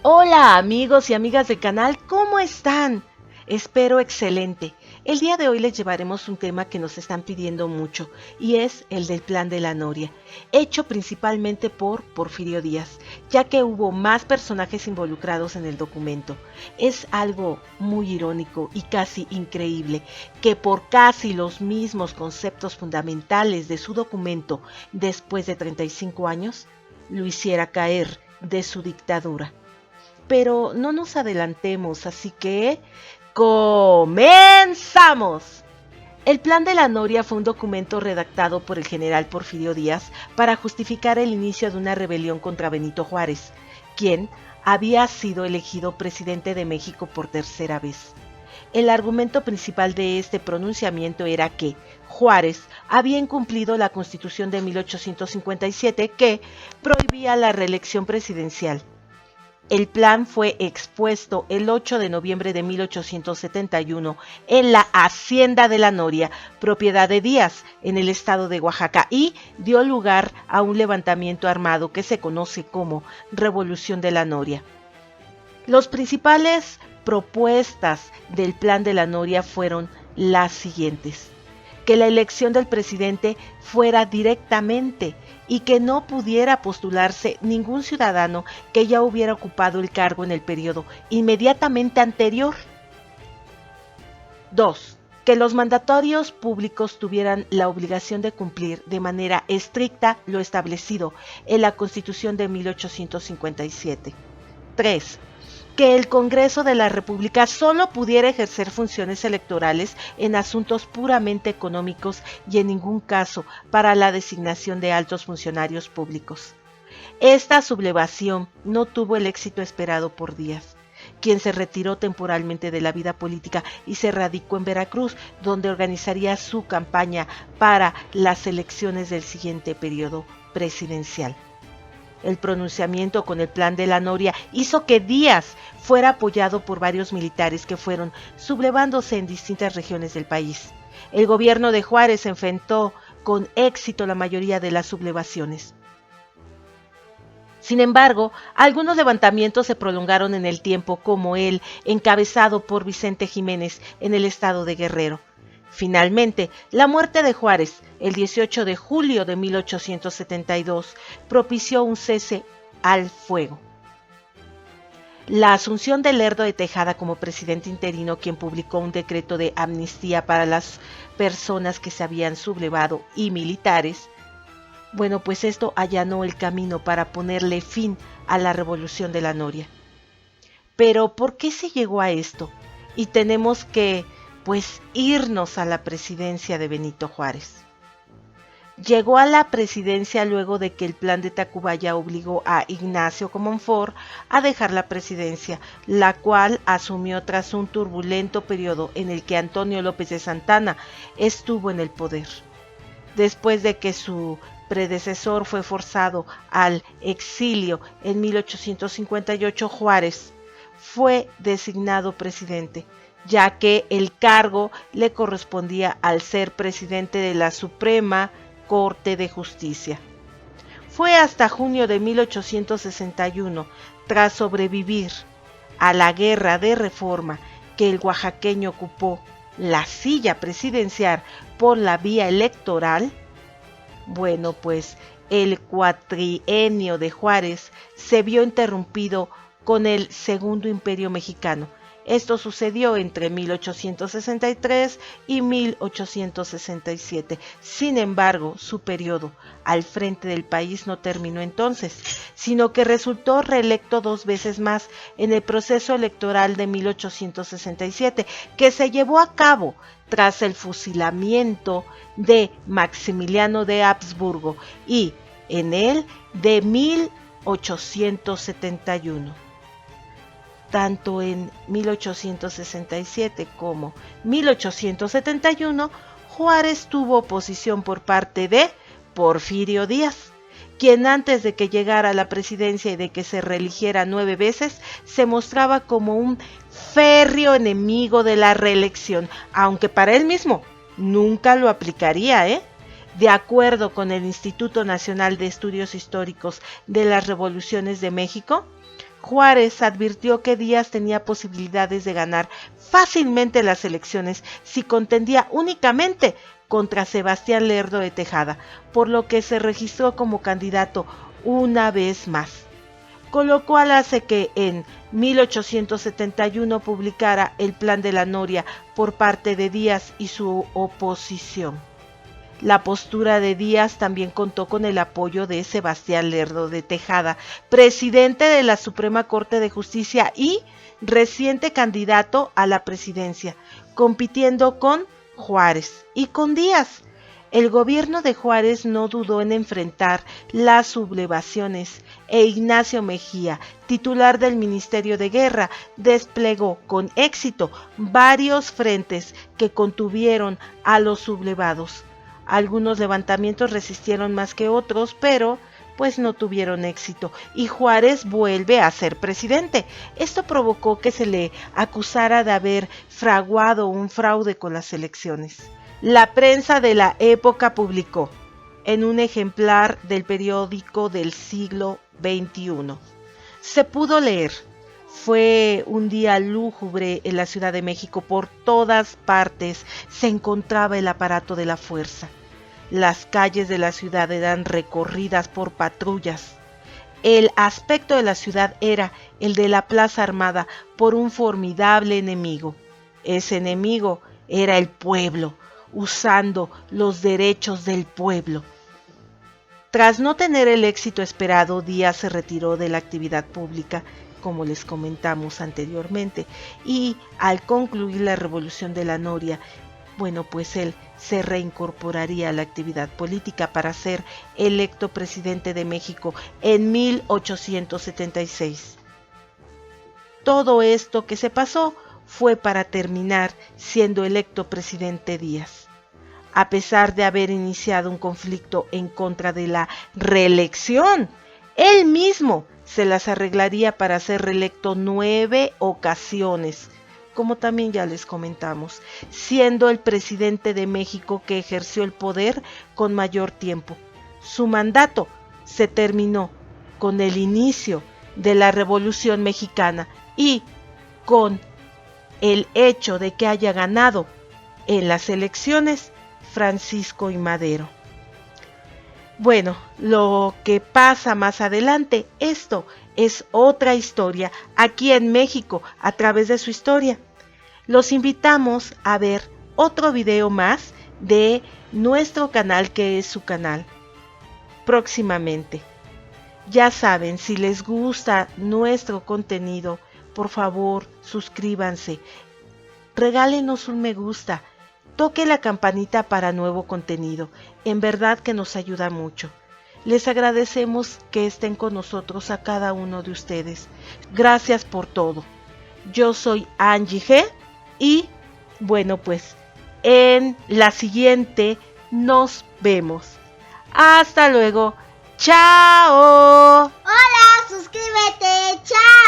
Hola amigos y amigas del canal, ¿cómo están? Espero excelente. El día de hoy les llevaremos un tema que nos están pidiendo mucho y es el del Plan de la Noria, hecho principalmente por Porfirio Díaz, ya que hubo más personajes involucrados en el documento. Es algo muy irónico y casi increíble que por casi los mismos conceptos fundamentales de su documento después de 35 años, lo hiciera caer de su dictadura. Pero no nos adelantemos, así que ¡comenzamos! El Plan de la Noria fue un documento redactado por el general Porfirio Díaz para justificar el inicio de una rebelión contra Benito Juárez, quien había sido elegido presidente de México por tercera vez. El argumento principal de este pronunciamiento era que Juárez había incumplido la Constitución de 1857 que prohibía la reelección presidencial. El plan fue expuesto el 8 de noviembre de 1871 en la Hacienda de la Noria, propiedad de Díaz, en el estado de Oaxaca, y dio lugar a un levantamiento armado que se conoce como Revolución de la Noria. Los principales propuestas del Plan de la Noria fueron las siguientes: que la elección del presidente fuera directamente y que no pudiera postularse ningún ciudadano que ya hubiera ocupado el cargo en el periodo inmediatamente anterior. 2. Que los mandatorios públicos tuvieran la obligación de cumplir de manera estricta lo establecido en la Constitución de 1857. 3. Que el Congreso de la República solo pudiera ejercer funciones electorales en asuntos puramente económicos y en ningún caso para la designación de altos funcionarios públicos. Esta sublevación no tuvo el éxito esperado por Díaz, quien se retiró temporalmente de la vida política y se radicó en Veracruz, donde organizaría su campaña para las elecciones del siguiente periodo presidencial. El pronunciamiento con el Plan de la Noria hizo que Díaz fuera apoyado por varios militares que fueron sublevándose en distintas regiones del país. El gobierno de Juárez enfrentó con éxito la mayoría de las sublevaciones. Sin embargo, algunos levantamientos se prolongaron en el tiempo, como el encabezado por Vicente Jiménez en el estado de Guerrero. Finalmente, la muerte de Juárez, el 18 de julio de 1872, propició un cese al fuego. La asunción de Lerdo de Tejada como presidente interino, quien publicó un decreto de amnistía para las personas que se habían sublevado y militares, pues esto allanó el camino para ponerle fin a la Revolución de la Noria. Pero ¿por qué se llegó a esto? Y tenemos que irnos a la presidencia de Benito Juárez. Llegó a la presidencia luego de que el plan de Tacubaya obligó a Ignacio Comonfort a dejar la presidencia, la cual asumió tras un turbulento periodo en el que Antonio López de Santana estuvo en el poder. Después de que su predecesor fue forzado al exilio en 1858, Juárez fue designado presidente, ya que el cargo le correspondía al ser presidente de la Suprema Corte de Justicia. Fue hasta junio de 1861, tras sobrevivir a la Guerra de Reforma, que el oaxaqueño ocupó la silla presidencial por la vía electoral. El cuatrienio de Juárez se vio interrumpido con el Segundo Imperio Mexicano. Esto sucedió entre 1863 y 1867. Sin embargo, su periodo al frente del país no terminó entonces, sino que resultó reelecto 2 veces más en el proceso electoral de 1867, que se llevó a cabo tras el fusilamiento de Maximiliano de Habsburgo, y en el de 1871. Tanto en 1867 como 1871, Juárez tuvo oposición por parte de Porfirio Díaz, quien antes de que llegara a la presidencia y de que se reeligiera 9 veces, se mostraba como un férreo enemigo de la reelección, aunque para él mismo nunca lo aplicaría, De acuerdo con el Instituto Nacional de Estudios Históricos de las Revoluciones de México, Juárez advirtió que Díaz tenía posibilidades de ganar fácilmente las elecciones si contendía únicamente contra Sebastián Lerdo de Tejada, por lo que se registró como candidato una vez más. Colocó al Lace que en 1871 publicara el Plan de la Noria por parte de Díaz y su oposición. La postura de Díaz también contó con el apoyo de Sebastián Lerdo de Tejada, presidente de la Suprema Corte de Justicia y reciente candidato a la presidencia, compitiendo con Juárez y con Díaz. El gobierno de Juárez no dudó en enfrentar las sublevaciones e Ignacio Mejía, titular del Ministerio de Guerra, desplegó con éxito varios frentes que contuvieron a los sublevados. Algunos levantamientos resistieron más que otros, pero pues no tuvieron éxito y Juárez vuelve a ser presidente. Esto provocó que se le acusara de haber fraguado un fraude con las elecciones. La prensa de la época publicó en un ejemplar del periódico del siglo XXI. Se pudo leer: fue un día lúgubre en la Ciudad de México. Por todas partes se encontraba el aparato de la fuerza. Las calles de la ciudad eran recorridas por patrullas. El aspecto de la ciudad era el de la plaza armada por un formidable enemigo. Ese enemigo era el pueblo, usando los derechos del pueblo. Tras no tener el éxito esperado, Díaz se retiró de la actividad pública, como les comentamos anteriormente, y al concluir la Revolución de la Noria, pues él se reincorporaría a la actividad política para ser electo presidente de México en 1876. Todo esto que se pasó fue para terminar siendo electo presidente Díaz. A pesar de haber iniciado un conflicto en contra de la reelección, él mismo se las arreglaría para ser reelecto 9 ocasiones, como también ya les comentamos, siendo el presidente de México que ejerció el poder con mayor tiempo. Su mandato se terminó con el inicio de la Revolución Mexicana y con el hecho de que haya ganado en las elecciones Francisco I. Madero. Bueno, lo que pasa más adelante, esto es otra historia aquí en México a través de su historia. Los invitamos a ver otro video más de nuestro canal, que es su canal, próximamente. Ya saben, si les gusta nuestro contenido, por favor, suscríbanse, regálenos un me gusta, toque la campanita para nuevo contenido. En verdad que nos ayuda mucho. Les agradecemos que estén con nosotros a cada uno de ustedes. Gracias por todo. Yo soy Angie G. Y pues en la siguiente nos vemos. Hasta luego. ¡Chao! Hola, suscríbete. ¡Chao!